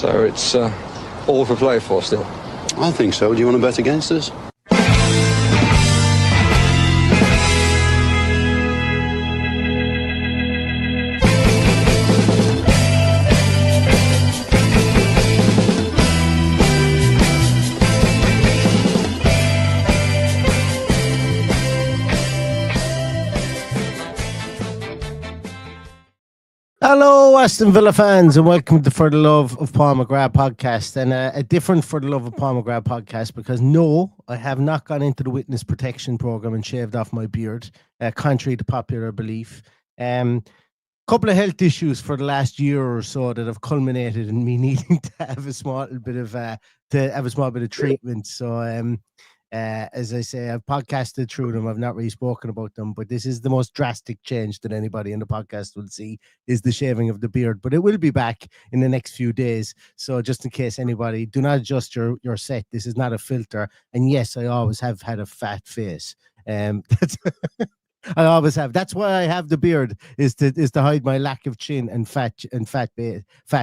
So it's all to play for still. I think so. Do you want to bet against us? Hello, Aston Villa fans, and welcome to For the Love of Paul McGrath podcast, and a different For the Love of Paul McGrath podcast, because no, I have not gone into the witness protection program and shaved off my beard, contrary to popular belief. Couple of health issues for the last year or so that have culminated in me needing to have a small bit of treatment. So, as I say, I've podcasted through them. I've not really spoken about them, but this is the most drastic change that anybody in the podcast will see, is the shaving of the beard. But it will be back in the next few days. So just in case anybody, do not adjust your set. This is not a filter. And yes, I always have had a fat face. I always have. That's why I have the beard, is to hide my lack of chin and fat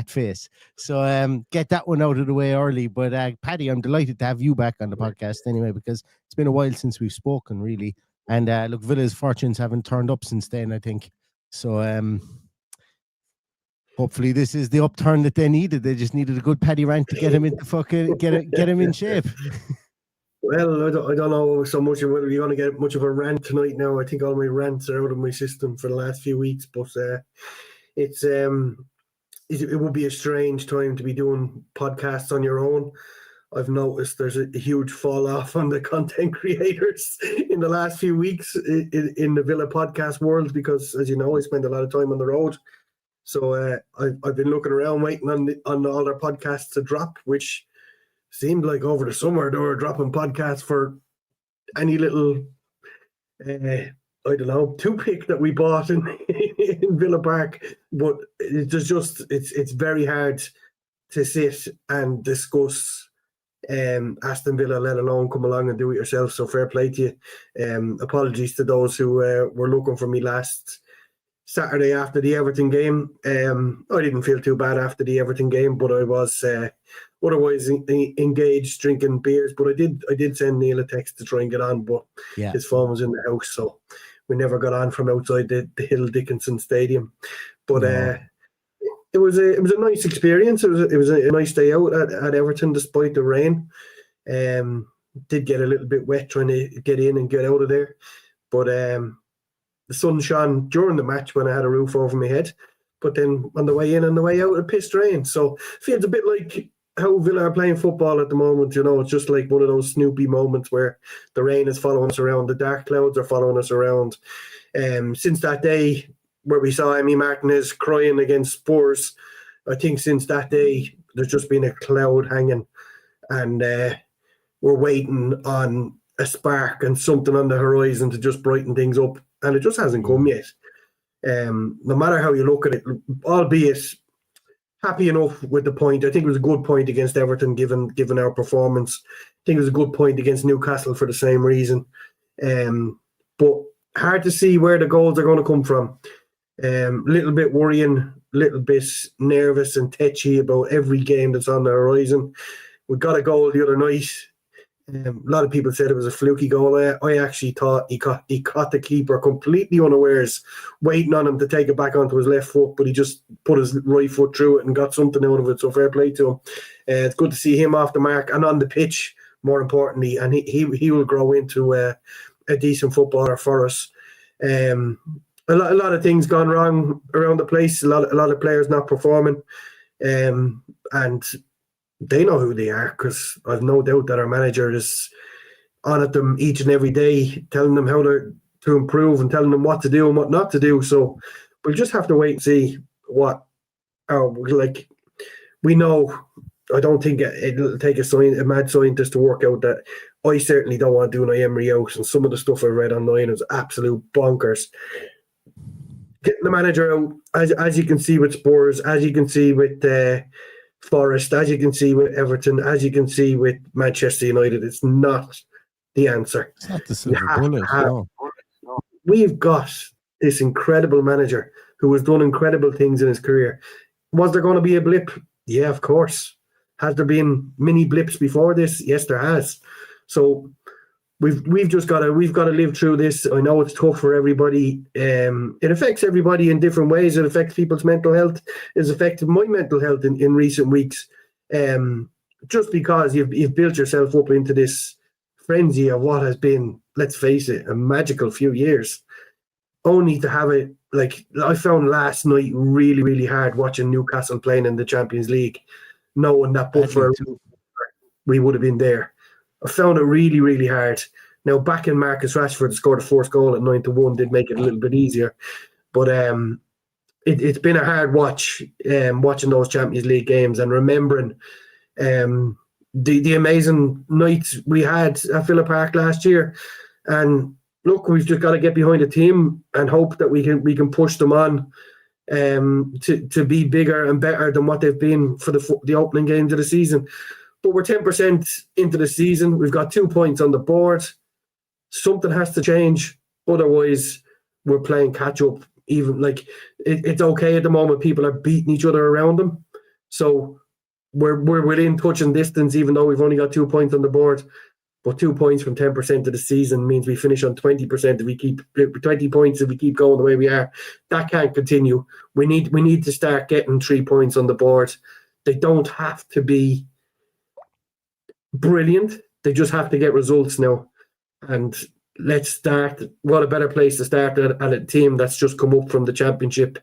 face. So get that one out of the way early. But Paddy, I'm delighted to have you back on the podcast anyway, because it's been a while since we've spoken, really. And look, Villa's fortunes haven't turned up since then, I think. So hopefully this is the upturn that they needed. They just needed a good Paddy rant to get him into fucking get him in shape. Well, I don't know so much of whether you're going to get much of a rant tonight now. I think all my rants are out of my system for the last few weeks, but it would be a strange time to be doing podcasts on your own. I've noticed there's a huge fall off on the content creators in the last few weeks in the Villa podcast world, because, as you know, I spend a lot of time on the road. So I've been looking around waiting on all their podcasts to drop, which seemed like over the summer they were dropping podcasts for any little, I don't know, toothpick that we bought in Villa Park. But it's very hard to sit and discuss Aston Villa, let alone come along and do it yourself. So fair play to you. Apologies to those who were looking for me last Saturday after the Everton game. I didn't feel too bad after the Everton game, but I was otherwise engaged drinking beers. But I did send Neil a text to try and get on, but his phone was in the house, so we never got on from outside the Hill Dickinson Stadium. But it was a nice experience. It was a nice day out at Everton despite the rain. Did get a little bit wet trying to get in and get out of there, but the sun shone during the match when I had a roof over my head, but then on the way in and the way out, it pissed rain. So it feels a bit like how Villa are playing football at the moment. You know, it's just like one of those Snoopy moments where the rain is following us around, the dark clouds are following us around. Since that day where we saw Emi Martinez crying against Spurs, I think since that day there's just been a cloud hanging, and we're waiting on a spark and something on the horizon to just brighten things up. And it just hasn't come yet. No matter how you look at it, albeit happy enough with the point. I think it was a good point against Everton, given our performance. I think it was a good point against Newcastle for the same reason. But hard to see where the goals are going to come from. Little bit worrying, little bit nervous and tetchy about every game that's on the horizon. We got a goal the other night. A lot of people said it was a fluky goal. I actually thought he caught the keeper completely unawares, waiting on him to take it back onto his left foot, but he just put his right foot through it and got something out of it. So fair play to him. It's good to see him off the mark and on the pitch, more importantly, and he will grow into a decent footballer for us. A lot of things gone wrong around the place. A lot of players not performing, and they know who they are, because I've no doubt that our manager is on at them each and every day, telling them how to improve and telling them what to do and what not to do. So we'll just have to wait and see what. We know. I don't think it'll take a mad scientist to work out that. I certainly don't want to do an Emery out, and some of the stuff I read online is absolute bonkers. Getting the manager out, as you can see with Spurs, as you can see with Forest, as you can see with Everton, as you can see with Manchester United, it's not the answer. It's not the silver bullet. No. We've got this incredible manager who has done incredible things in his career. Was there going to be a blip? Yeah, of course. Has there been mini blips before this? Yes, there has. So we've just got to live through this. I know it's tough for everybody. It affects everybody in different ways. It affects people's mental health. It's affected my mental health in recent weeks. Just because you've built yourself up into this frenzy of what has been, let's face it, a magical few years, only to have it, like I found last night really, really hard watching Newcastle playing in the Champions League, knowing that but for we would have been there. I found it really, really hard. Now, backing Marcus Rashford to score the first goal at 9-1 did make it a little bit easier, but it's been a hard watch watching those Champions League games and remembering the amazing nights we had at Villa Park last year. And look, we've just got to get behind the team and hope that we can push them on to be bigger and better than what they've been for the opening games of the season. But we're 10% into the season. We've got 2 points on the board. Something has to change. Otherwise, we're playing catch up. Even like it's okay at the moment. People are beating each other around them. So we're within touching distance, even though we've only got 2 points on the board. But 2 points from 10% of the season means we finish on 20% if we keep 20 points if we keep going the way we are. That can't continue. We need to start getting 3 points on the board. They don't have to be brilliant. They just have to get results now. And let's start. What a better place to start at a team that's just come up from the Championship.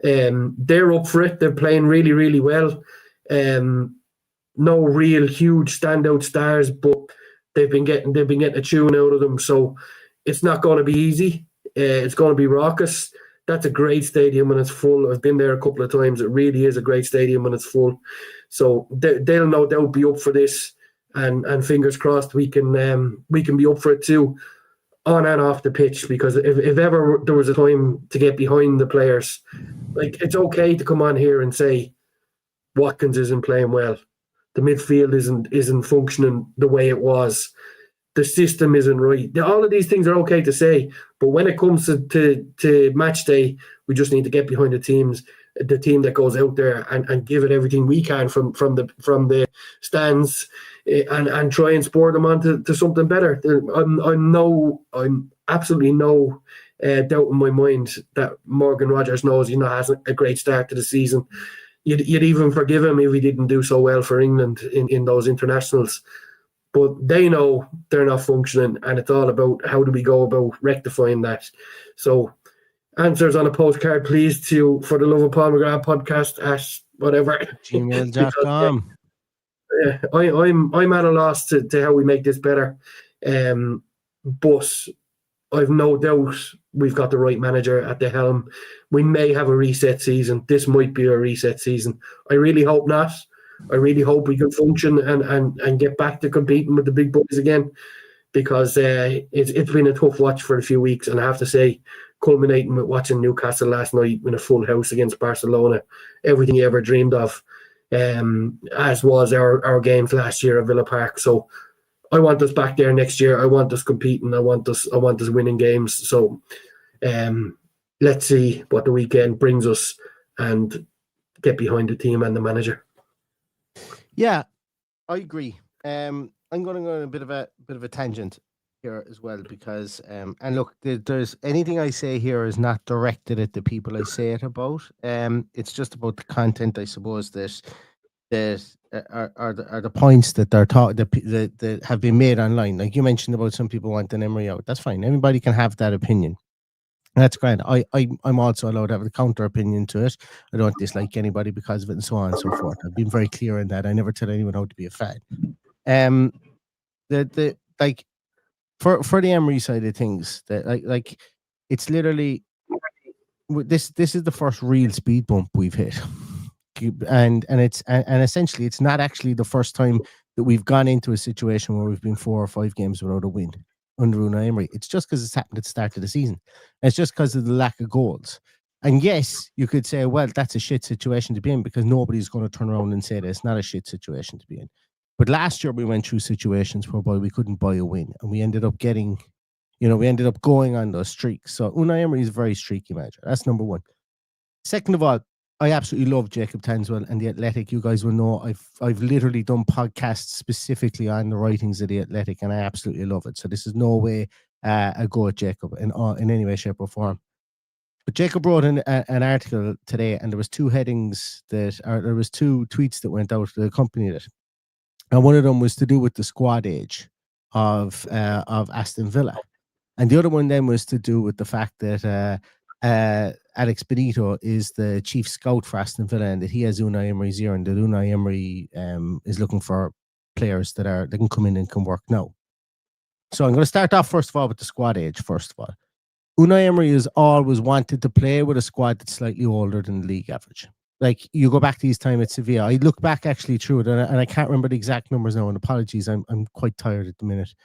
They're up for it. They're playing really, really well. No real huge standout stars, but they've been getting a tune out of them. So it's not going to be easy. It's going to be raucous. That's a great stadium when it's full. I've been there a couple of times. It really is a great stadium when it's full. So they'll no doubt be up for this. And fingers crossed we can be up for it too, on and off the pitch. Because if ever there was a time to get behind the players, like it's okay to come on here and say Watkins isn't playing well, the midfield isn't functioning the way it was, the system isn't right. All of these things are okay to say, but when it comes to match day, we just need to get behind the team that goes out there and give it everything we can from the stands, and try and spur them on to something better. I'm absolutely no doubt in my mind that Morgan Rogers knows he has a great start to the season. You'd even forgive him if he didn't do so well for England in those internationals. But they know they're not functioning, and it's all about how do we go about rectifying that. So answers on a postcard, please, for the Love of Paul McGrath podcast at whatever gmail.com. Yeah, I'm at a loss to how we make this better. But I've no doubt we've got the right manager at the helm. We may have a reset season. This might be a reset season. I really hope not. I really hope we can function and get back to competing with the big boys again, because it's been a tough watch for a few weeks. And I have to say, culminating with watching Newcastle last night in a full house against Barcelona, everything you ever dreamed of, as was our games last year at Villa Park. So I want us back there next year. I want us competing. I want us winning games. So let's see what the weekend brings us and get behind the team and the manager. Yeah, I agree. I'm going to go on a bit of a tangent here as well, because and look, there's anything I say here is not directed at the people I say it about. It's just about the content, I suppose, that are the points that they're that have been made online. Like you mentioned about some people wanting Emery out. That's fine. Everybody can have that opinion. That's great. I'm also allowed to have a counter opinion to it. I don't dislike anybody because of it, and so on and so forth. I've been very clear in that. I never tell anyone how to be a fan. Like for the Emery side of things, that like it's literally this is the first real speed bump we've hit, and essentially it's not actually the first time that we've gone into a situation where we've been 4 or 5 games without a win under Unai Emery. It's just because it's happened at the start of the season. And it's just because of the lack of goals. And yes, you could say, well, that's a shit situation to be in, because nobody's going to turn around and say that it's not a shit situation to be in. But last year we went through situations whereby we couldn't buy a win, and we ended up going on those streaks. So Unai Emery is a very streaky manager. That's number one. Second of all, I absolutely love Jacob Tanswell and The Athletic. You guys will know I've literally done podcasts specifically on the writings of The Athletic, and I absolutely love it. So this is no way a go at Jacob in any way, shape, or form. But Jacob wrote an article today, and there was two headings there was two tweets that went out that accompanied it, and one of them was to do with the squad age of Aston Villa, and the other one then was to do with the fact that Alex Benito is the chief scout for Aston Villa, and that he has Unai Emery's ear, and that Unai Emery is looking for players that can come in and can work now. So I'm going to start off first of all with the squad age. First of all, Unai Emery has always wanted to play with a squad that's slightly older than the league average. Like, you go back to his time at Sevilla. I look back actually through it, and I can't remember the exact numbers now, and apologies, I'm quite tired at the minute.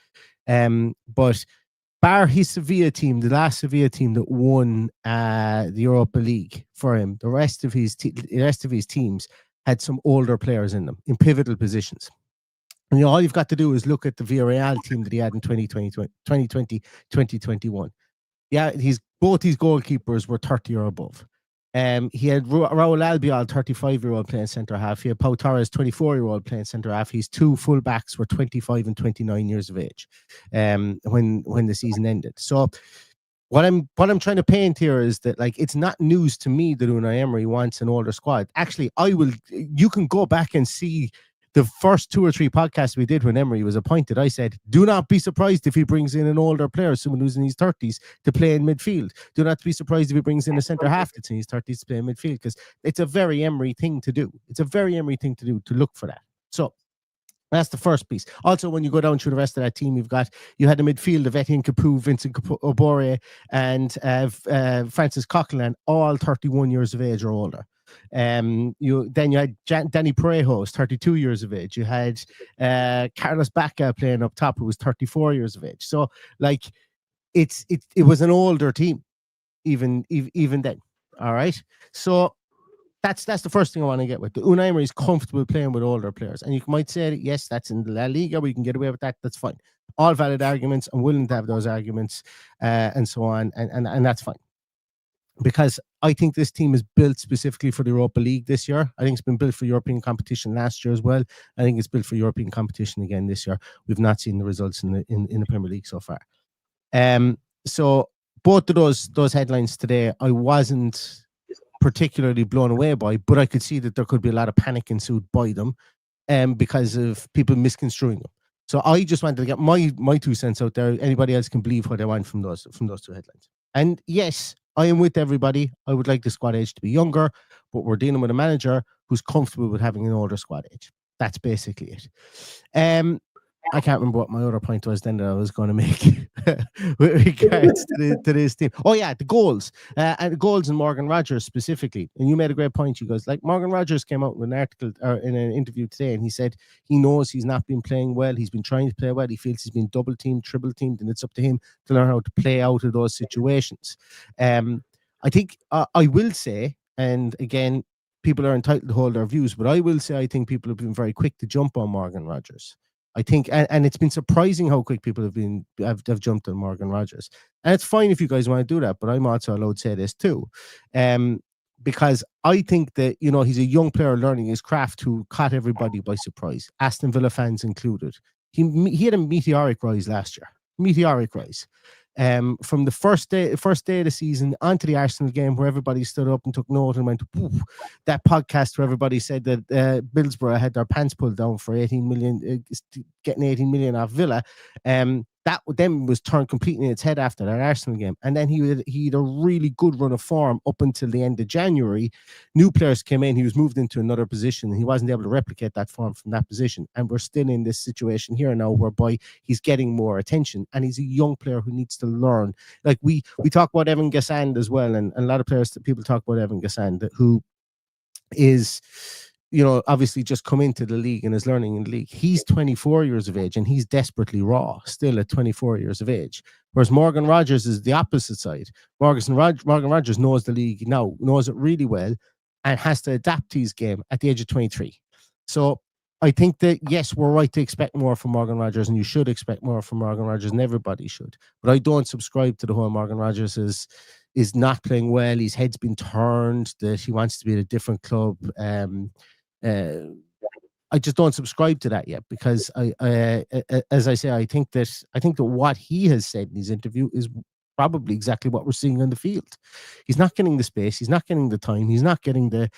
But bar his Sevilla team, the last Sevilla team that won the Europa League for him, the rest of his teams had some older players in them in pivotal positions. And all you've got to do is look at the Villarreal team that he had in 2020, 2021. Yeah, both his goalkeepers were 30 or above. He had Raul Albiol, 35-year-old, playing centre half. He had Pau Torres, 24-year-old, playing centre half. His two fullbacks were 25 and 29 years of age when the season ended. So what I'm trying to paint here is that, like, it's not news to me that Unai Emery wants an older squad. Actually, you can go back and see the first 2 or 3 podcasts we did when Emery was appointed. I said, do not be surprised if he brings in an older player, someone who's in his 30s, to play in midfield. Do not be surprised if he brings in a centre half that's in his 30s to play in midfield, because it's a very Emery thing to do. It's a very Emery thing to do, to look for that. So that's the first piece. Also, when you go down through the rest of that team, you had the midfield of Etienne Capoue, Vincent Obore, and Francis Coquelin, all 31 years of age or older. You had Danny Parejo, 32 years of age. You had Carlos Bacca playing up top, who was 34 years of age. So, like, it was an older team, even then. All right. So that's the first thing I want to get with. Unai Emery is comfortable playing with older players, and you might say that, yes, that's in the La Liga, we can get away with that. That's fine. All valid arguments. I'm willing to have those arguments, and so on, and that's fine. Because I think this team is built specifically for the Europa League this year. I think it's been built for European competition last year as well. I think it's built for European competition again this year. We've not seen the results in the Premier League so far. So both of those headlines today, I wasn't particularly blown away by, but I could see that there could be a lot of panic ensued by them, because of people misconstruing them. So I just wanted to get my 2 cents out there. Anybody else can believe what they want from those 2 headlines. And yes, I am with everybody. I would like the squad age to be younger, but we're dealing with a manager who's comfortable with having an older squad age. That's basically it. I can't remember what my other point was then that I was going to make with regards to this team. Oh yeah, the goals. And the goals in Morgan Rogers specifically. And you made a great point, you guys. Like, Morgan Rogers came out with an article or in an interview today, and he said he knows he's not been playing well. He's been trying to play well. He feels he's been double teamed, triple teamed, and it's up to him to learn how to play out of those situations. I think I will say, and again, people are entitled to hold their views, but I will say I think people have been very quick to jump on Morgan Rogers. I think, and it's been surprising how quick people have jumped on Morgan Rogers. And it's fine if you guys want to do that, but I'm also allowed to say this too. Because I think that, he's a young player learning his craft who caught everybody by surprise, Aston Villa fans included. He had a meteoric rise last year. Meteoric rise. From the first day of the season onto the Arsenal game, where everybody stood up and took note and went, woof. That podcast where everybody said that Middlesbrough had their pants pulled down for 18 million, getting 18 million off Villa. That then was turned completely in its head after that Arsenal game. And then he had a really good run of form up until the end of January. New players came in. He was moved into another position, and he wasn't able to replicate that form from that position. And we're still in this situation here now whereby he's getting more attention, and he's a young player who needs to learn. Like, we talk about Evan Gassand as well, and a lot of players that people talk about Evan Gassand, who is, obviously just come into the league and is learning in the league. He's 24 years of age, and he's desperately raw still at 24 years of age. Whereas Morgan Rogers is the opposite side. Morgan Rogers knows the league now, knows it really well, and has to adapt to his game at the age of 23. So I think that, yes, we're right to expect more from Morgan Rogers, and you should expect more from Morgan Rogers, and everybody should. But I don't subscribe to the whole Morgan Rogers is is not playing well. His head's been turned. That he wants to be at a different club. I just don't subscribe to that yet, because as I say, I think that what he has said in his interview is probably exactly what we're seeing on the field. He's not getting the space. He's not getting the time. He's not getting the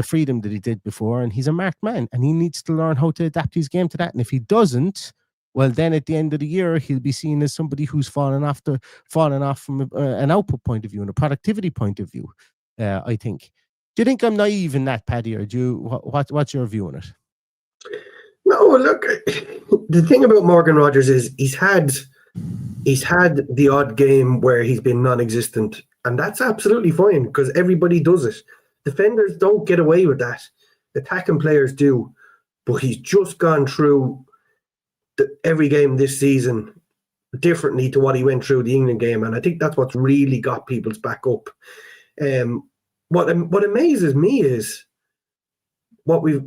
freedom that he did before. And he's a marked man, and he needs to learn how to adapt his game to that. And if he doesn't, well, then at the end of the year, he'll be seen as somebody who's fallen off from an output point of view and a productivity point of view. I think. Do you think I'm naive in that, Paddy, or what's your view on it? No, look, the thing about Morgan Rogers is he's had the odd game where he's been non-existent, and that's absolutely fine, because everybody does it. Defenders don't get away with that. Attacking players do. But he's just gone through every game this season differently to what he went through the England game, and I think that's what's really got people's back up. What amazes me is what we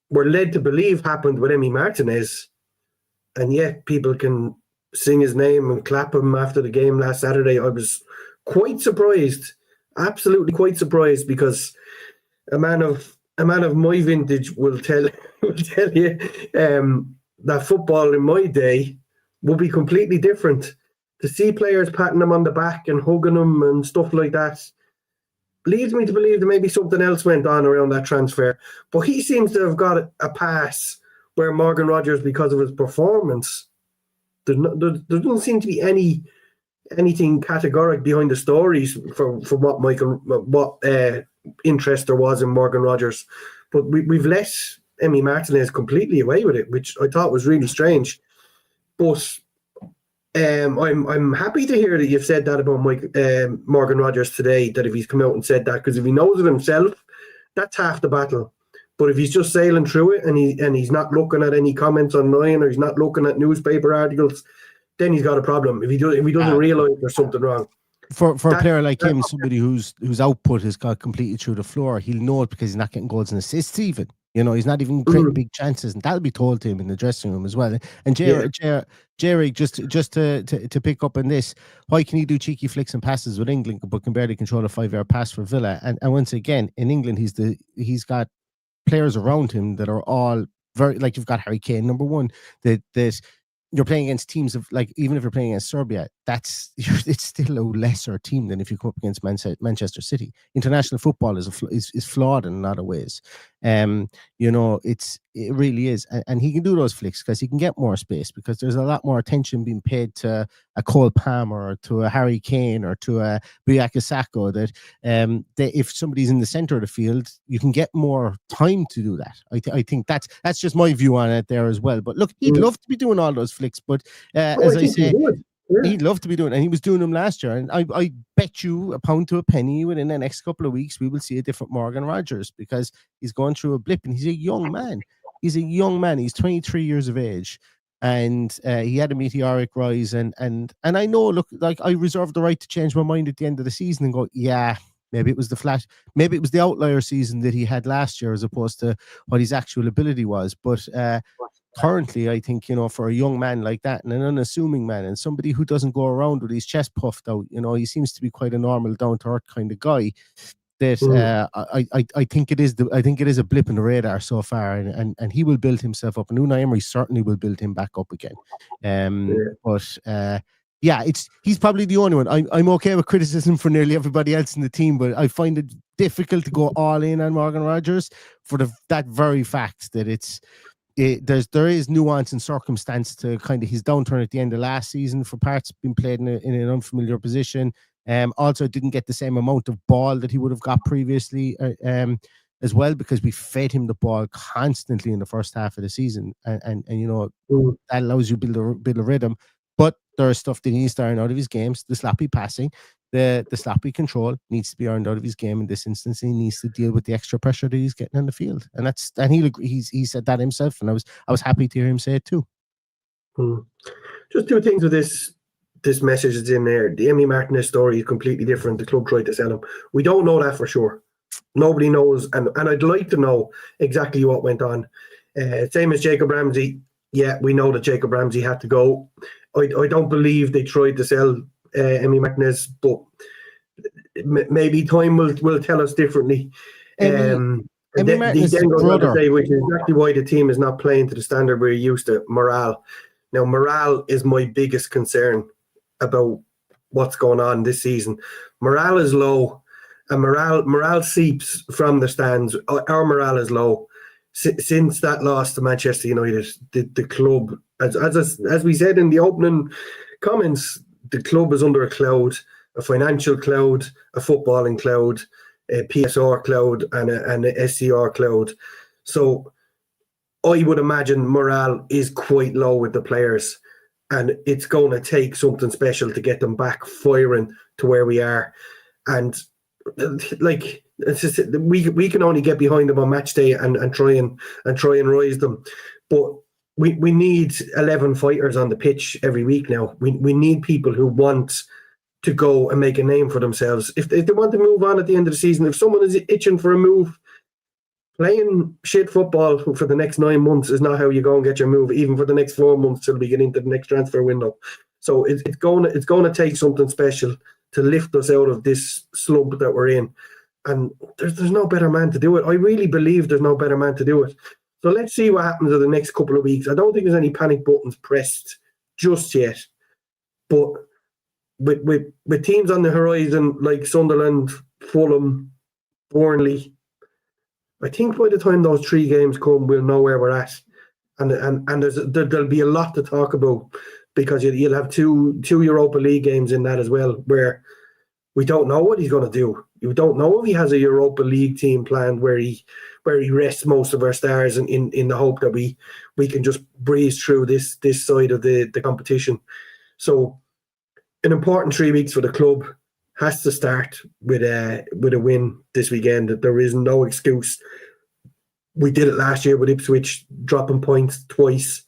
were led to believe happened with Emi Martinez, and yet people can sing his name and clap him after the game last Saturday. I was quite surprised, absolutely quite surprised, because a man of my vintage will tell you that football in my day would be completely different. To see players patting him on the back and hugging him and stuff like that leads me to believe that maybe something else went on around that transfer. But he seems to have got a pass, where Morgan Rogers, because of his performance, there doesn't seem to be anything categoric behind the stories for what interest there was in Morgan Rogers. But we've let Emi Martinez completely away with it, which I thought was really strange. But I'm happy to hear that you've said that about Morgan Rogers today, that if he's come out and said that, because if he knows it himself, that's half the battle. But if he's just sailing through it and he's not looking at any comments online, or he's not looking at newspaper articles, then he's got a problem. If he doesn't realise there's something wrong. For a player like him, somebody whose output has got completely through the floor, he'll know it because he's not getting goals and assists even. You know, he's not even creating big chances, and that'll be told to him in the dressing room as well. And Jerry, just to pick up on this, why can he do cheeky flicks and passes with England but can barely control a 5-yard pass for Villa? And once again, in England, he's got players around him that are all very, like, you've got Harry Kane, number one, that you're playing against teams of, like, even if you're playing against Serbia, it's still a lesser team than if you come up against Manchester City. International football is flawed in a lot of ways. You know, it really is, and he can do those flicks because he can get more space, because there's a lot more attention being paid to a Cole Palmer or to a Harry Kane or to a Bukayo Saka, that if somebody's in the center of the field, you can get more time to do that. I think that's just my view on it there as well. But look, he'd love to be doing all those flicks, but as I say, he'd love to be doing it, and he was doing them last year. And I bet you a pound to a penny within the next couple of weeks we will see a different Morgan Rogers, because he's going through a blip, and he's a young man. He's 23 years of age, and he had a meteoric rise. And I know, look, like, I reserve the right to change my mind at the end of the season and go, yeah, maybe it was maybe it was the outlier season that he had last year as opposed to what his actual ability was. But currently, I think, you know, for a young man like that, and an unassuming man, and somebody who doesn't go around with his chest puffed out, you know, he seems to be quite a normal, down to earth kind of guy. That I think it is a blip in the radar so far, and he will build himself up, and Unai Emery certainly will build him back up again. But he's probably the only one. I'm okay with criticism for nearly everybody else in the team, but I find it difficult to go all in on Morgan Rogers for that very fact that there is nuance and circumstance to kind of his downturn at the end of last season, for parts being played in an unfamiliar position. Also didn't get the same amount of ball that he would have got previously as well, because we fed him the ball constantly in the first half of the season, and you know, that allows you to build a rhythm. But there is stuff that he needs to iron out of his games. The sloppy passing, the sloppy control needs to be ironed out of his game in this instance. He needs to deal with the extra pressure that he's getting on the field, and he'll agree. He said that himself, and I was happy to hear him say it too. Just two things with this message that's in there. The Emi Martinez story is completely different. The club tried to sell him. We don't know that for sure. Nobody knows, and I'd like to know exactly what went on. Same as Jacob Ramsey. Yeah, we know that Jacob Ramsey had to go. I don't believe they tried to sell Emi Martinez, but maybe time will tell us differently. Emmy He Martinez's then goes on to brother. say, which is exactly why the team is not playing to the standard we're used to, morale. Now, morale is my biggest concern about what's going on this season. Morale is low, and morale seeps from the stands. Our morale is low. Since that loss to Manchester United, the club, as we said in the opening comments, the club is under a cloud, a financial cloud, a footballing cloud, a PSR cloud, and a SCR cloud. So I would imagine morale is quite low with the players, and it's going to take something special to get them back firing to where we are. And like, it's just, we can only get behind them on match day and try and rise them. But we need 11 fighters on the pitch every week now. We need people who want to go and make a name for themselves. If they want to move on at the end of the season, if someone is itching for a move, playing shit football for the next 9 months is not how you go and get your move, even for the next 4 months till we get into the next transfer window. So it's going to take something special to lift us out of this slump that we're in. And there's no better man to do it. I really believe there's no better man to do it. So let's see what happens in the next couple of weeks. I don't think there's any panic buttons pressed just yet. But with teams on the horizon like Sunderland, Fulham, Burnley, I think by the time those 3 games come, we'll know where we're at. And there'll be a lot to talk about, because you'll have two Europa League games in that as well, where we don't know what he's going to do. You don't know if he has a Europa League team planned where he rests most of our stars in the hope that we can just breeze through this side of the competition. So an important 3 weeks for the club has to start with a win this weekend. There is no excuse. We did it last year with Ipswich, dropping points twice.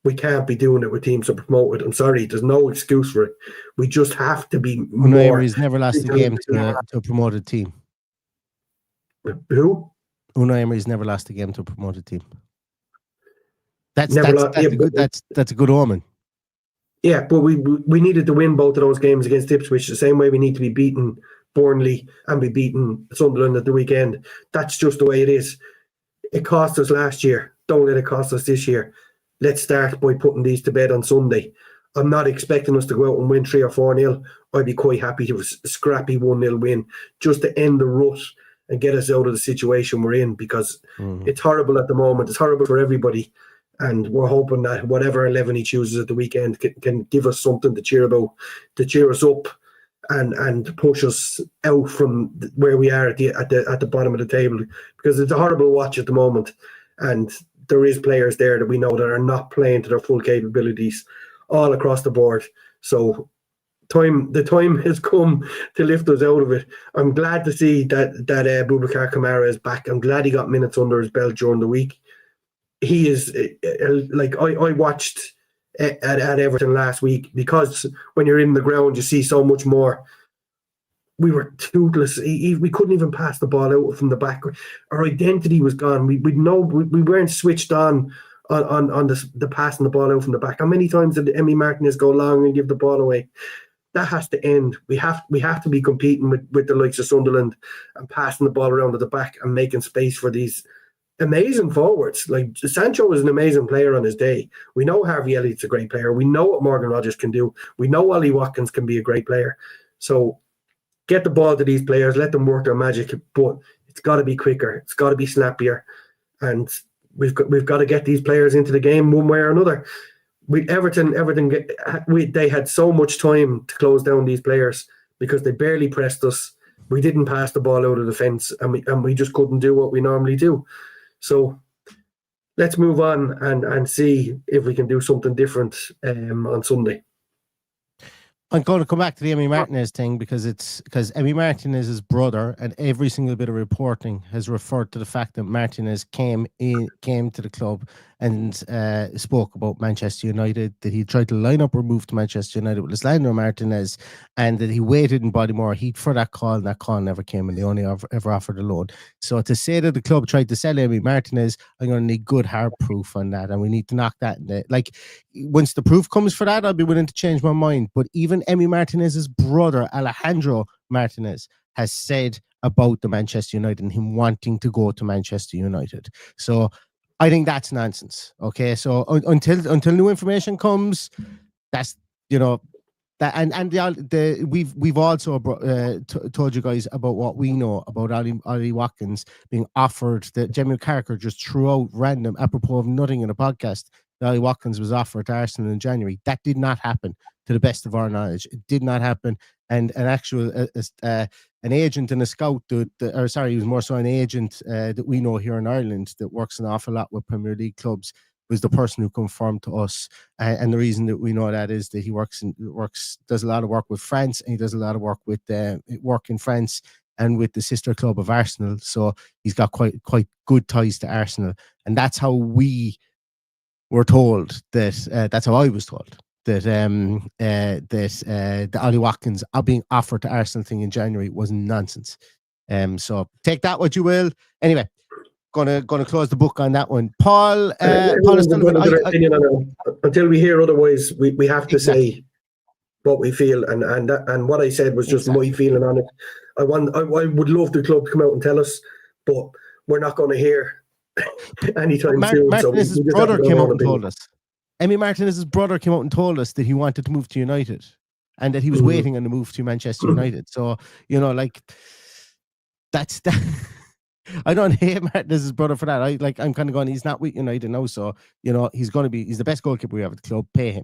We can't be doing it with teams that promoted. I'm sorry, there's no excuse for it. We just have to be more. Unai Emery's never lost a game to a promoted team. Who? Unai Emery's never lost a game to a promoted team. That's a good omen. Yeah, but we needed to win both of those games against Ipswich the same way we need to be beating Burnley and be beating Sunderland at the weekend. That's just the way it is. It cost us last year. Don't let it cost us this year. Let's start by putting these to bed on Sunday. I'm not expecting us to go out and win 3 or 4-0. I'd be quite happy to have a scrappy 1-0 win just to end the rut and get us out of the situation we're in, because it's horrible at the moment. It's horrible for everybody. And we're hoping that whatever 11 he chooses at the weekend can give us something to cheer about, to cheer us up and push us out from where we are at the bottom of the table, because it's a horrible watch at the moment. And there is players there that we know that are not playing to their full capabilities all across the board. So the time has come to lift us out of it. I'm glad to see that Boubacar Kamara is back. I'm glad he got minutes under his belt during the week. He is like, I watched at Everton last week, because when you're in the ground you see so much more. We were toothless. We couldn't even pass the ball out from the back. Our identity was gone. We weren't switched on the passing the ball out from the back. How many times did Emmy Martinez go long and give the ball away? That has to end. We have to be competing with the likes of Sunderland and passing the ball around at the back and making space for these amazing forwards. Like, Sancho is an amazing player on his day. We know Harvey Elliott's a great player. We know what Morgan Rogers can do. We know Ollie Watkins can be a great player. So get the ball to these players, let them work their magic, but it's got to be quicker. It's got to be snappier, and we've got to get these players into the game one way or another. Everton, they had so much time to close down these players because they barely pressed us. We didn't pass the ball out of the fence, and we just couldn't do what we normally do. So let's move on and see if we can do something different on Sunday. I'm going to come back to the Emmy Martinez thing, because Emmy Martinez is his brother, and every single bit of reporting has referred to the fact that Martinez came to the club and spoke about Manchester United, that he tried to line up or move to Manchester United with Lisandro Martinez, and that he waited in Bodymore Heat for that call, and that call never came, and they only ever offered a loan. So to say that the club tried to sell Emi Martinez, I'm going to need good hard proof on that, and we need to knock that in the, like, once the proof comes for that, I'll be willing to change my mind. But even Emi Martinez's brother, Alejandro Martinez, has said about the Manchester United and him wanting to go to Manchester United. So I think that's nonsense. Okay, so until new information comes, that's, you know, that, and we've also told you guys about what we know about Ollie Watkins being offered. That Jamie Carker just threw out random, apropos of nothing in a podcast. That Ollie Watkins was offered to Arsenal in January. That did not happen, to the best of our knowledge. It did not happen. And an actual an agent and a scout, he was more so an agent that we know here in Ireland that works an awful lot with Premier League clubs, was the person who confirmed to us. And the reason that we know that is that he does a lot of work with France, and he does a lot of work with work in France and with the sister club of Arsenal. So he's got quite good ties to Arsenal, and that's how we were told that. That's how I was told that the Ollie Watkins being offered to Arsenal thing in January was nonsense. So take that what you will. Anyway, gonna close the book on that one. Paul until we hear otherwise, we have to say what we feel, and what I said was just my feeling on it. I would love the club to come out and tell us, but we're not going to hear anytime soon. Martinez's brother came out and told us. Emi Martinez's brother came out and told us that he wanted to move to United, and that he was waiting on the move to Manchester United. So, you know, like, that's that. I don't hate Martinez's brother for that. I'm kind of going, he's not with United now, so, you know, he's the best goalkeeper we have at the club. Play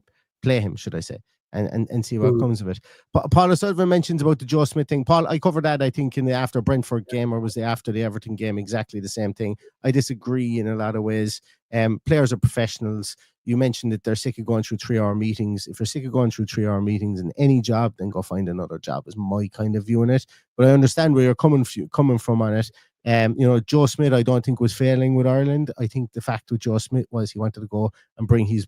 him, should I say, and see what comes of it. But Paul O'Sullivan mentions about the Joe Smith thing. Paul, I covered that, I think, in the after Brentford game, or was the after the Everton game, exactly the same thing. I disagree in a lot of ways. Players are professionals. You mentioned that they're sick of going through 3-hour meetings. If you're sick of going through 3-hour meetings in any job, then go find another job, is my kind of view on it. But I understand where you're coming from on it. You know, Joe Smith, I don't think was failing with Ireland. I think the fact with Joe Smith was he wanted to go and bring his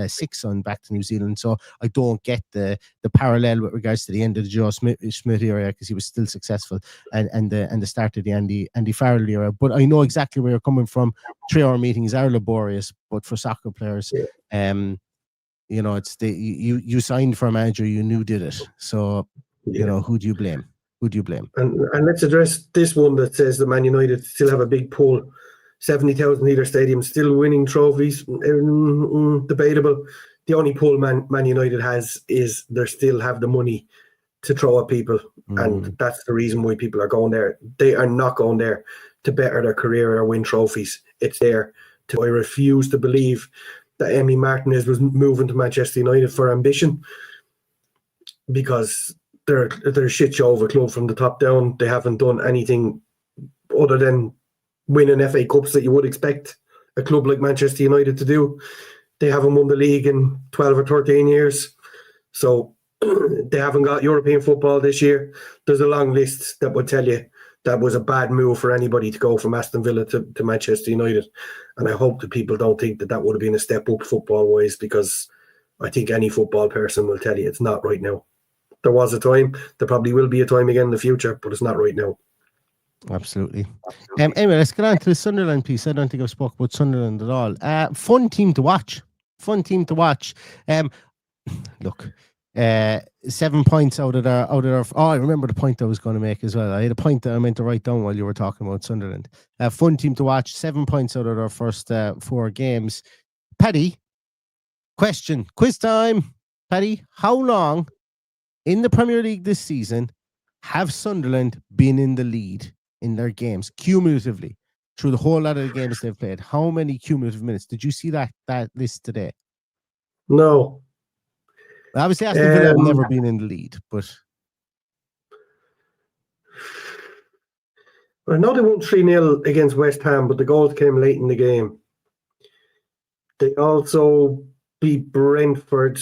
sick son back to New Zealand. So I don't get the parallel with regards to the end of the Joe Smith era, because he was still successful, and the start of the Andy Farrell era. But I know exactly where you're coming from. 3-hour meetings are laborious, but for soccer players, you know, it's you signed for a manager you knew did it. So, you know, who do you blame? And let's address this one that says that Man United still have a big pull, 70,000 litre stadium, still winning trophies. Debatable. The only pull Man United has is they still have the money to throw at people, and that's the reason why people are going there. They are not going there to better their career or win trophies. It's there to. I refuse to believe that Emi Martinez was moving to Manchester United for ambition, because they're a shit show of a club from the top down. They haven't done anything other than winning FA Cups that you would expect a club like Manchester United to do. They haven't won the league in 12 or 13 years. So they haven't got European football this year. There's a long list that would tell you that was a bad move for anybody to go from Aston Villa to Manchester United. And I hope that people don't think that would have been a step up football-wise, because I think any football person will tell you it's not right now. There was a time, there probably will be a time again in the future, but it's not right now. Absolutely. Anyway, let's get on to the Sunderland piece. I don't think I've spoken about Sunderland at all. Fun team to watch. Look, 7 points out of their. Oh, I remember the point I was going to make as well. I had a point that I meant to write down while you were talking about Sunderland. Fun team to watch. 7 points out of their first 4 games. Paddy, question, quiz time. Paddy, how long in the Premier League this season have Sunderland been in the lead in their games cumulatively through the whole lot of the games they've played? How many cumulative minutes? Did you see that list today? No. Obviously, Aston Villa have never been in the lead, but I know they won 3-0 against West Ham, but the goals came late in the game. They also beat Brentford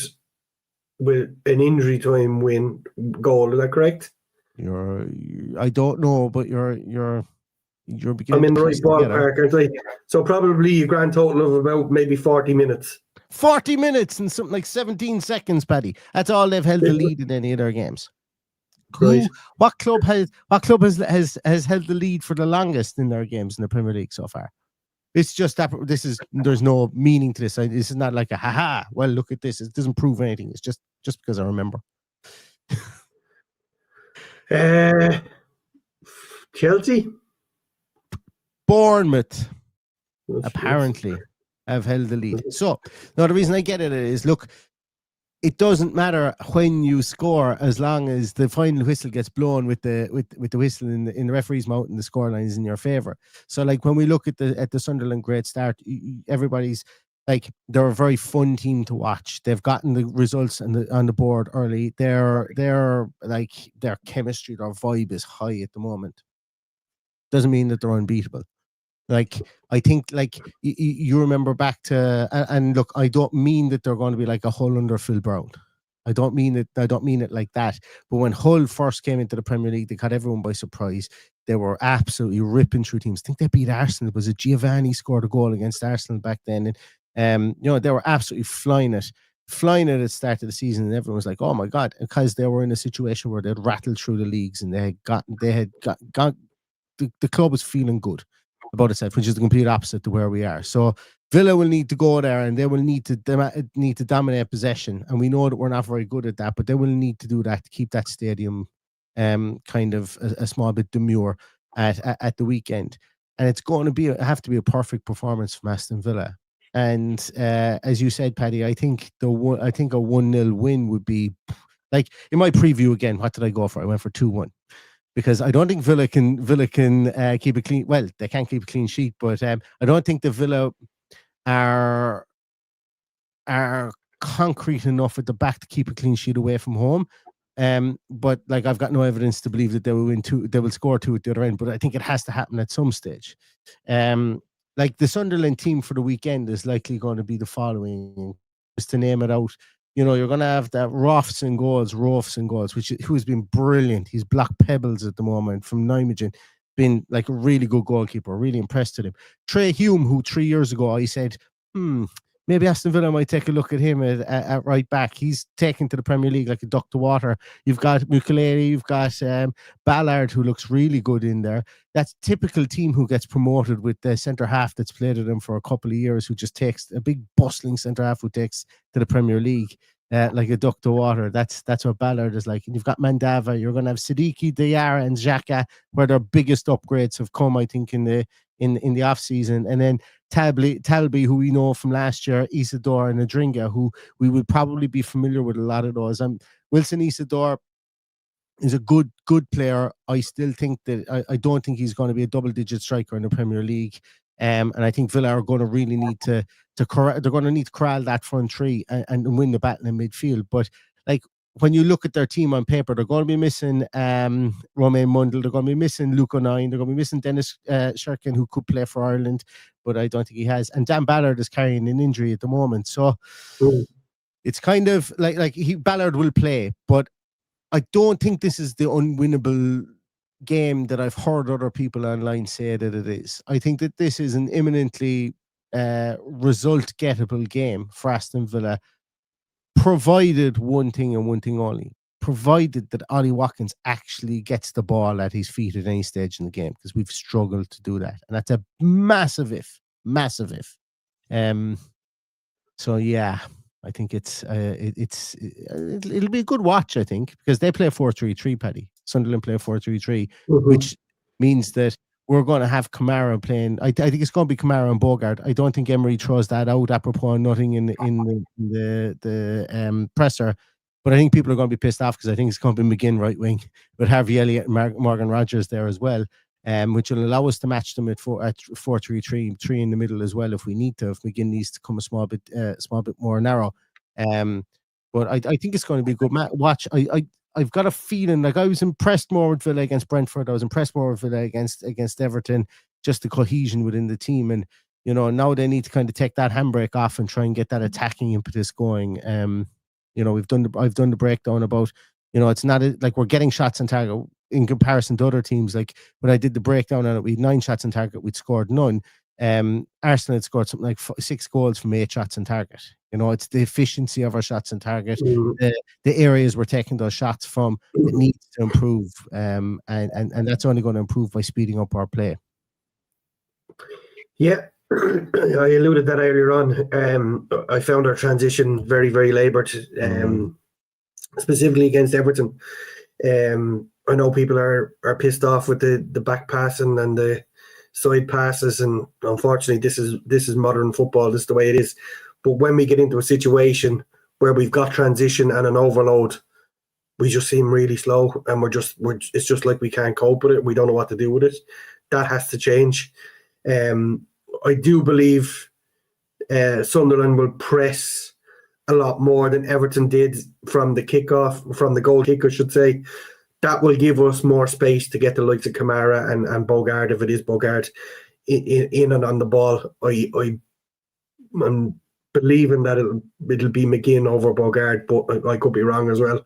with an injury time goal. Is that correct? I don't know, but you're You're I'm beginning in to the right piece it together. ballpark, aren't I? So probably a grand total of about maybe 40 minutes. 40 minutes and something like 17 seconds, Paddy. That's all they've held the lead in any of their games. Right. What club has held the lead for the longest in their games in the Premier League so far? It's just that there's no meaning to this. This is not like a haha. Well, look at this. It doesn't prove anything. It's just because I remember. Chelsea, Bournemouth apparently have held the lead. So now the reason I get it is, look, it doesn't matter when you score as long as the final whistle gets blown with the whistle in the referee's mouth and the scoreline is in your favor. So like when we look at the Sunderland great start, everybody's like, they're a very fun team to watch. They've gotten the results on the board early. They're like, their chemistry, their vibe is high at the moment. Doesn't mean that they're unbeatable. Like, I think, like, you remember back to, and look, I don't mean that they're going to be like a Hull under Phil Brown. I don't mean it like that. But when Hull first came into the Premier League, they caught everyone by surprise. They were absolutely ripping through teams. I think they beat Arsenal. Was it Giovanni scored a goal against Arsenal back then? And, they were absolutely flying it at the start of the season. And everyone was like, oh my God, because they were in a situation where they'd rattled through the leagues and they had got the club was feeling good about itself, which is the complete opposite to where we are. So Villa will need to go there and they will need to dominate possession. And we know that we're not very good at that, but they will need to do that to keep that stadium kind of a small bit demure at the weekend. And it's going to have to be a perfect performance from Aston Villa. And as you said, Paddy, I think a 1-0 win would be, like, in my preview again, what did I go for? I went for 2-1. Because I don't think Villa can keep a clean. Well, they can't keep a clean sheet, but I don't think the Villa are concrete enough at the back to keep a clean sheet away from home. But like, I've got no evidence to believe that they will win two. They will score two at the other end. But I think it has to happen at some stage. Like the Sunderland team for the weekend is likely going to be the following, just to name it out. You're going to have that Rofs in goals, who's been brilliant. He's Black Pebbles at the moment from Nijmegen, been like a really good goalkeeper, really impressed with him. Trey Hume, who 3 years ago I said, maybe Aston Villa might take a look at him at right back. He's taken to the Premier League like a duck to water. You've got Mukiele, you've got Ballard, who looks really good in there. That's typical team who gets promoted with the centre-half that's played with them for a couple of years, who just takes a big bustling centre-half who takes to the Premier League like a duck to water. That's what Ballard is like. And you've got Mandava, you're going to have Siddiqui, Diarra and Xhaka, where their biggest upgrades have come, I think, in the off-season. And then Talby, who we know from last year, Isidore and Adringa, who we will probably be familiar with a lot of those. Wilson Isidore is a good player. I still think that I don't think he's going to be a double-digit striker in the Premier League. And I think Villa are going to really need to they're going to need to corral that front three and win the battle in midfield. But like, when you look at their team on paper, they're going to be missing Romain Mundle, they're going to be missing Luke O'Nien, they're going to be missing Dennis Shirkin, who could play for Ireland, but I don't think he has. And Dan Ballard is carrying an injury at the moment. So it's kind of like Ballard will play, but I don't think this is the unwinnable game that I've heard other people online say that it is. I think that this is an imminently result-gettable game for Aston Villa, provided one thing and one thing only, provided that Ollie Watkins actually gets the ball at his feet at any stage in the game, because we've struggled to do that. And that's a massive if. So yeah, I think it'll be a good watch, I think, because they play 4-3-3, Paddy. Sunderland play 4-3-3, which means that we're going to have Kamara playing. I think it's going to be Kamara and Bogart. I don't think Emery throws that out apropos nothing in the presser, but I think people are going to be pissed off because I think it's going to be McGinn right wing with Harvey Elliott and Morgan Rogers there as well, which will allow us to match them at 4-3-3, 3 in the middle as well if we need to. If McGinn needs to come a small bit more narrow, but I think it's going to be a good watch. I've got a feeling, like, I was impressed more with Villa against Brentford. I was impressed more with Villa against Everton, just the cohesion within the team. And, now they need to kind of take that handbrake off and try and get that attacking impetus going. I've done the breakdown about, it's not like we're getting shots on target. in comparison to other teams, like when I did the breakdown on it, we had 9 shots on target, we'd scored none. Arsenal had scored something like 6 goals from 8 shots on target. You know, it's the efficiency of our shots on target, the areas we're taking those shots from that needs to improve, and that's only going to improve by speeding up our play. Yeah, I alluded that earlier on. I found our transition very, very laboured, specifically against Everton. I know people are pissed off with the back passing and the side passes, and unfortunately, this is modern football. This is the way it is. But when we get into a situation where we've got transition and an overload, we just seem really slow, and it's just like we can't cope with it. We don't know what to do with it. That has to change. I do believe Sunderland will press a lot more than Everton did from the goal kick, I should say. That will give us more space to get the likes of Kamara and Bogard, if it is Bogard, in and on the ball. I'm believing that it'll be McGinn over Bogard, but I could be wrong as well.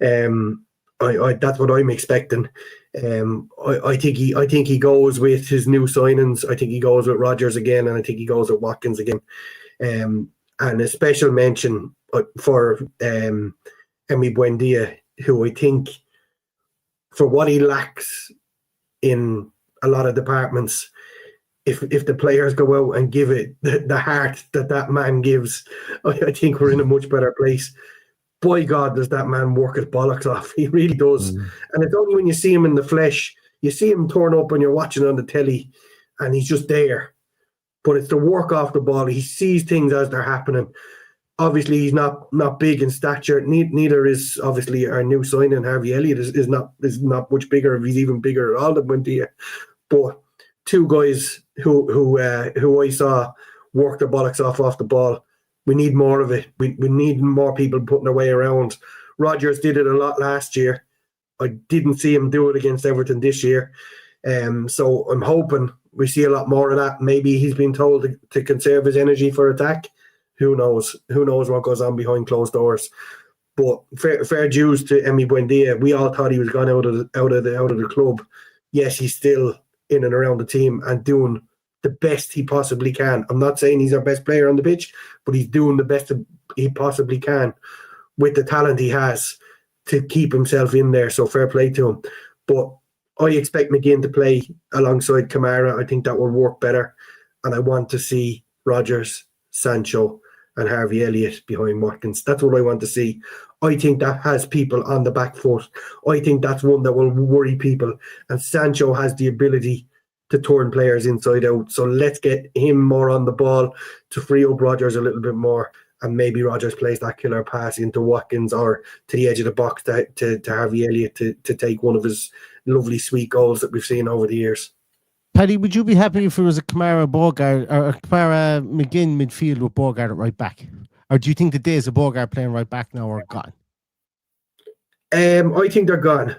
That's what I'm expecting. I think he goes with his new signings. I think he goes with Rodgers again, and I think he goes with Watkins again. And a special mention for Emi Buendia, who I think, for what he lacks in a lot of departments, if the players go out and give it the heart that man gives, I think we're in a much better place. By God, does that man work his bollocks off? He really does. And it's only when you see him in the flesh, you see him turn up when you're watching on the telly, and he's just there. But it's the work off the ball. He sees things as they're happening. Obviously, he's not big in stature. Neither is obviously our new signing, Harvey Elliott, is not much bigger, if he's even bigger at all than Buendia. But two guys who I saw work their bollocks off the ball. We need more of it. We need more people putting their way around. Rodgers did it a lot last year. I didn't see him do it against Everton this year. So I'm hoping we see a lot more of that. Maybe he's been told to conserve his energy for attack. Who knows? Who knows what goes on behind closed doors? But fair dues to Emi Buendia. We all thought he was gone out of the club. Yes, he's still in and around the team and doing the best he possibly can. I'm not saying he's our best player on the pitch, but he's doing the best he possibly can with the talent he has to keep himself in there. So fair play to him. But I expect McGinn to play alongside Kamara. I think that will work better. And I want to see Rodgers, Sancho and Harvey Elliott behind Watkins. That's what I want to see. I think that has people on the back foot. I think that's one that will worry people. And Sancho has the ability to turn players inside out. So let's get him more on the ball to free up Rodgers a little bit more. And maybe Rodgers plays that killer pass into Watkins or to the edge of the box to Harvey Elliott to take one of his lovely sweet goals that we've seen over the years. Paddy, would you be happy if it was a Kamara Bogard or a Kamara McGinn midfield with Bogard at right back? Or do you think the days of Bogard playing right back now are gone? I think they're gone.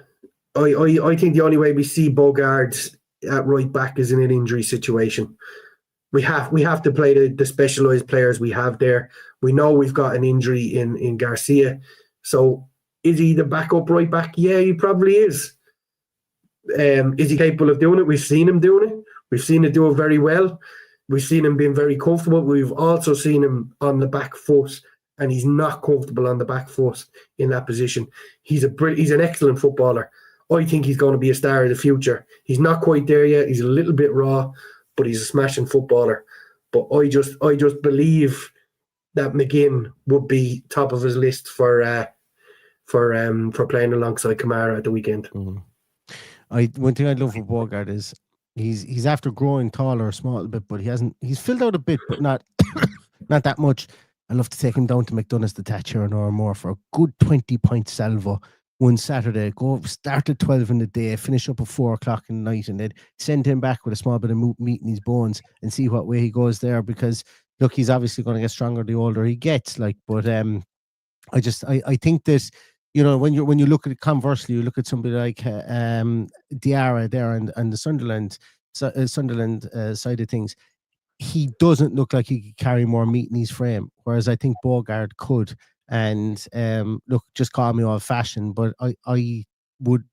I think the only way we see Bogard at right back is in an injury situation. We have to play the specialised players we have there. We know we've got an injury in Garcia. So is he the backup right back? Yeah, he probably is. Is he capable of doing it? We've seen him doing it. We've seen him do it very well. We've seen him being very comfortable. We've also seen him on the back foot, and he's not comfortable on the back foot in that position. He's an excellent footballer. I think he's going to be a star of the future. He's not quite there yet. He's a little bit raw, but he's a smashing footballer. But I just believe that McGinn would be top of his list for playing alongside Kamara at the weekend. Mm-hmm. One thing I love with Bogard is he's after growing taller a small bit, but he's filled out a bit, but not that much. I love to take him down to McDonald's to Thatcher or more for a good 20-point salvo one Saturday. Go start at 12 in the day, finish up at 4 o'clock in the night, and then send him back with a small bit of meat in his bones and see what way he goes there. Because look, he's obviously going to get stronger the older he gets. But I think this. You know, when you look at it conversely, you look at somebody like Diarra there and the Sunderland side of things. He doesn't look like he could carry more meat in his frame, whereas I think Bogard could. And look, just call me old fashioned, but I would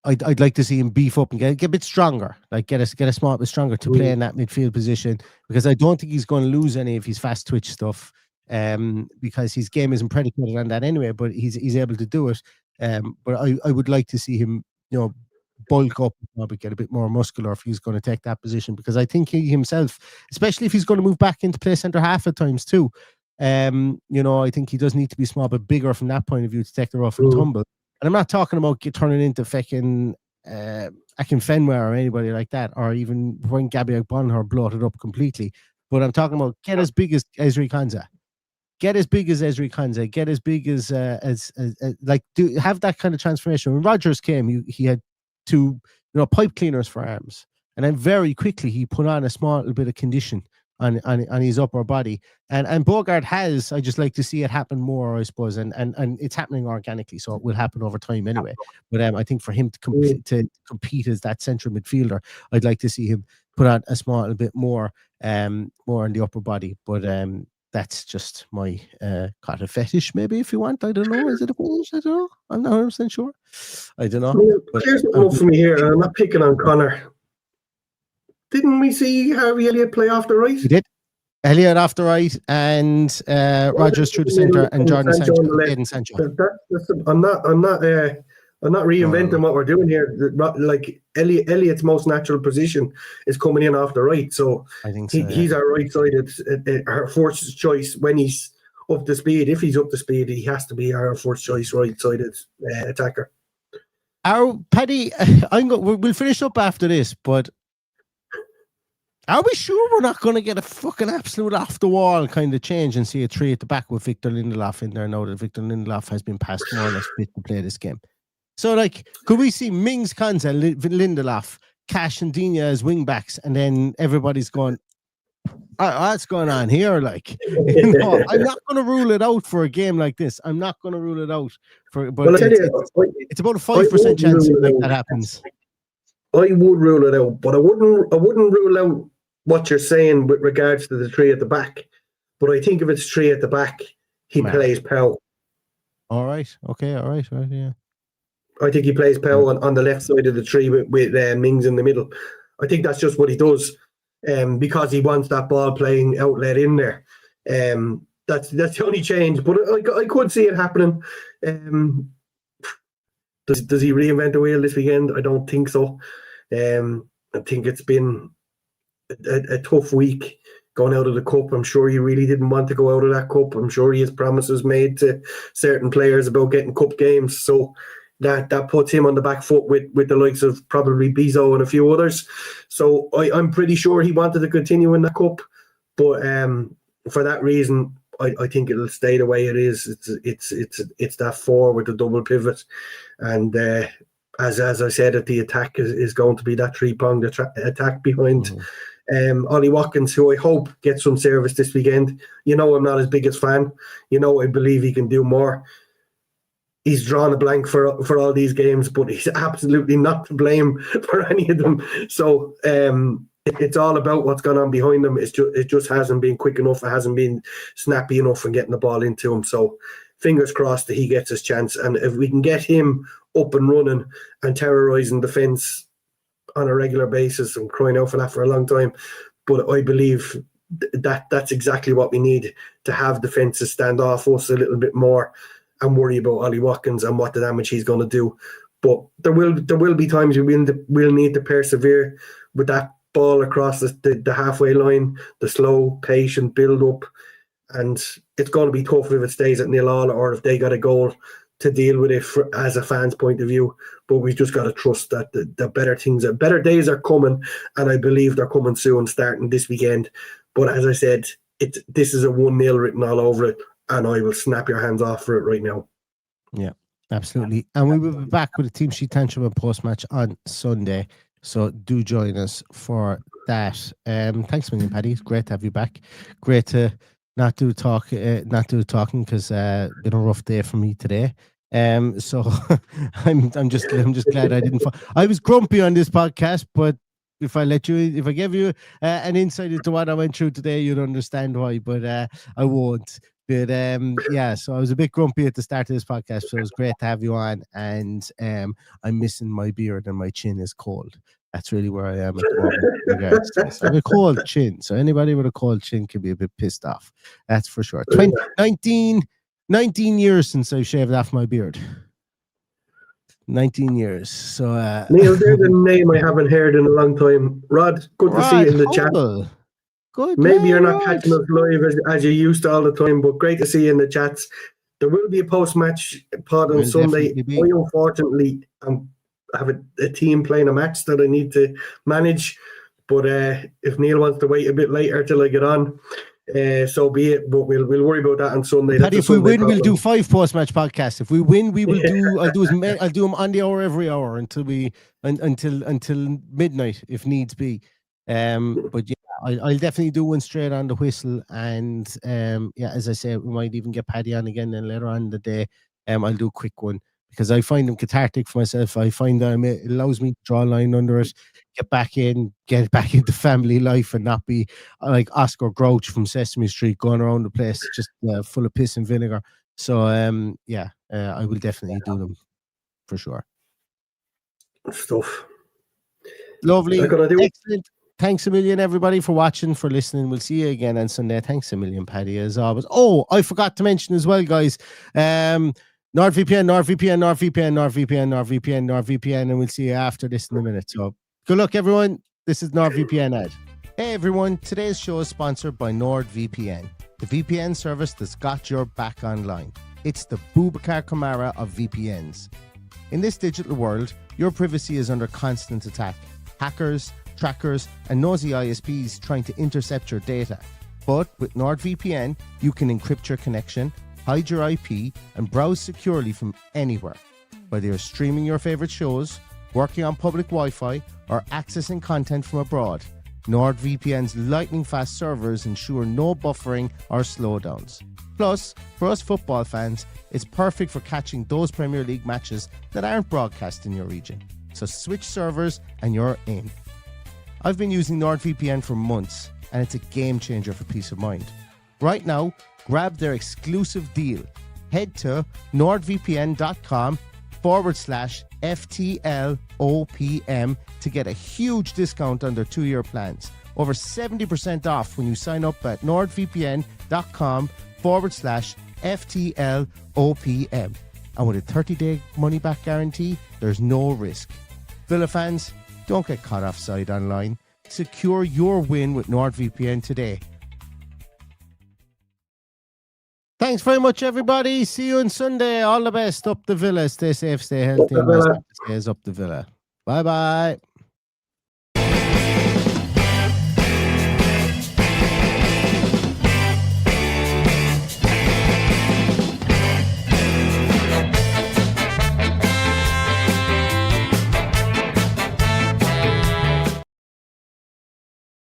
I'd like to see him beef up and get a bit stronger, like get a small bit stronger to play in that midfield position, because I don't think he's going to lose any of his fast twitch stuff, because his game isn't predicated on that anyway. But he's able to do it. But I would like to see him, bulk up, probably get a bit more muscular if he's going to take that position, because I think he himself, especially if he's going to move back into play centre half at times too, I think he does need to be small but bigger from that point of view to take the rough and tumble. And I'm not talking about turning into fucking Akinfenwa or anybody like that, or even when Gabby Bonhor bloated up completely. But I'm talking about get as big as Ezri Konsa. Get as big as Ezri Konsa. Get as big as have that kind of transformation. When Rodgers came, he had 2 pipe cleaners for arms, and then very quickly he put on a small little bit of condition on his upper body, and Bogart has. I just like to see it happen more, I suppose, and it's happening organically, so it will happen over time anyway. But I think for him to compete as that central midfielder, I'd like to see him put on a small little bit more in the upper body. But that's just my kind of fetish, maybe, if you want. I don't know. Is it a fetish? I don't know. I'm not 100% sure. I don't know. Here's one for me here, and I'm not picking on Connor. Didn't we see Harvey Elliott play off the right? He did. Elliott off the right, and Rodgers through the centre, and Jordan Sancho. I'm not reinventing what we're doing here. Like Elliott's most natural position is coming in off the right, so I think he's our right-sided, our first choice when he's up to speed. If he's up to speed, he has to be our first choice right-sided attacker. Paddy, we'll finish up after this, but are we sure we're not going to get a fucking absolute off-the-wall kind of change and see a 3 at the back with Victor Lindelof in there now that Victor Lindelof has been passed more or less fit to play this game? So, could we see Mings, Konsa, Lindelof, Cash and Digne as wing-backs, and then everybody's going, what's going on here? I'm not going to rule it out for a game like this. I'm not going to rule it out. But it's about a 5% chance that happens. I would rule it out, but I wouldn't rule out what you're saying with regards to the 3 at the back. But I think if it's 3 at the back, he plays Powell. All right. Okay. All right. Right. Yeah. I think he plays Powell on the left side of the 3 with Mings in the middle. I think that's just what he does, because he wants that ball playing outlet in there. That's the only change. But I could see it happening. Does he reinvent the wheel this weekend? I don't think so. I think it's been a tough week going out of the cup. I'm sure he really didn't want to go out of that cup. I'm sure he has promises made to certain players about getting cup games. So that puts him on the back foot with the likes of probably Bizzo and a few others. So I'm pretty sure he wanted to continue in the cup. But for that reason, I think it'll stay the way it is. It's that 4 with the double pivot, and as I said, the attack is going to be that 3-pronged attack behind Ollie Watkins, who I hope gets some service this weekend. I'm not his biggest fan. I believe he can do more. He's drawn a blank for all these games, but he's absolutely not to blame for any of them. So it's all about what's gone on behind him. It just hasn't been quick enough. It hasn't been snappy enough in getting the ball into him. So fingers crossed that he gets his chance. And if we can get him up and running and terrorising defence on a regular basis, I'm crying out for that for a long time. But I believe that's exactly what we need, to have defences stand off us a little bit more and worry about Ollie Watkins and what the damage he's going to do. But there will be times we'll need to persevere with that ball across the halfway line, the slow, patient build-up. And it's going to be tough if it stays at 0-0 or if they got a goal to deal with it as a fan's point of view. But we've just got to trust that the better days are coming, and I believe they're coming soon, starting this weekend. But as I said, this is a 1-0 written all over it, and I will snap your hands off for it right now. Yeah, absolutely. And we will be back with a Team Sheet Tantrum and post-match on Sunday. So do join us for that. Thanks a million, Paddy. It's great to have you back. Great to not do talking because been a rough day for me today. So I'm just glad I didn't. I was grumpy on this podcast, but if I gave you an insight into what I went through today, you'd understand why. But I won't. But yeah, so I was a bit grumpy at the start of this podcast, so it was great to have you on. And I'm missing my beard and my chin is cold. That's really where I am at the moment. In regards to this. I have a cold chin, so anybody with a cold chin can be a bit pissed off. That's for sure. 19 years since I shaved off my beard. 19 years. So Neil, there's a name I haven't heard in a long time. Rod, good to see you in the chat. Good. Maybe you're not catching us live as you used to all the time, but great to see you in the chats. There will be a post-match pod on Sunday. I unfortunately have a team playing a match that I need to manage, but if Neil wants to wait a bit later till I get on, so be it. But we'll worry about that on Sunday. But if we win, we'll do 5 post-match podcasts. If we win, we will do. I'll do them on the hour every hour until midnight if needs be. But yeah, I'll definitely do one straight on the whistle, and yeah, as I say, we might even get Paddy on again then later on in the day. I'll do a quick one because I find them cathartic for myself. I find that it allows me to draw a line under it, get back into family life, and not be like Oscar Grouch from Sesame Street going around the place just full of piss and vinegar. So yeah, I will definitely do them for sure. Stuff. Lovely, excellent. Thanks a million, everybody, for watching, for listening. We'll see you again on Sunday. Thanks a million, Paddy, as always. Oh, I forgot to mention as well, guys. NordVPN, and we'll see you after this in a minute. So good luck, everyone. This is NordVPN ad. Hey, everyone. Today's show is sponsored by NordVPN, the VPN service that's got your back online. It's the Boubacar Kamara of VPNs. In this digital world, your privacy is under constant attack. Hackers, trackers, and nosy ISPs trying to intercept your data. But with NordVPN, you can encrypt your connection, hide your IP, and browse securely from anywhere. Whether you're streaming your favorite shows, working on public Wi-Fi, or accessing content from abroad, NordVPN's lightning-fast servers ensure no buffering or slowdowns. Plus, for us football fans, it's perfect for catching those Premier League matches that aren't broadcast in your region. So switch servers and you're in. I've been using NordVPN for months, and it's a game changer for peace of mind. Right now, grab their exclusive deal. Head to nordvpn.com/FTLoPM to get a huge discount on their 2-year plans. Over 70% off when you sign up at nordvpn.com/FTLoPM. And with a 30-day money-back guarantee, there's no risk. Villa fans, don't get caught offside online. Secure your win with NordVPN today. Thanks very much, everybody. See you on Sunday. All the best. Up the Villa. Stay safe, stay healthy. Up the Villa. Bye-bye.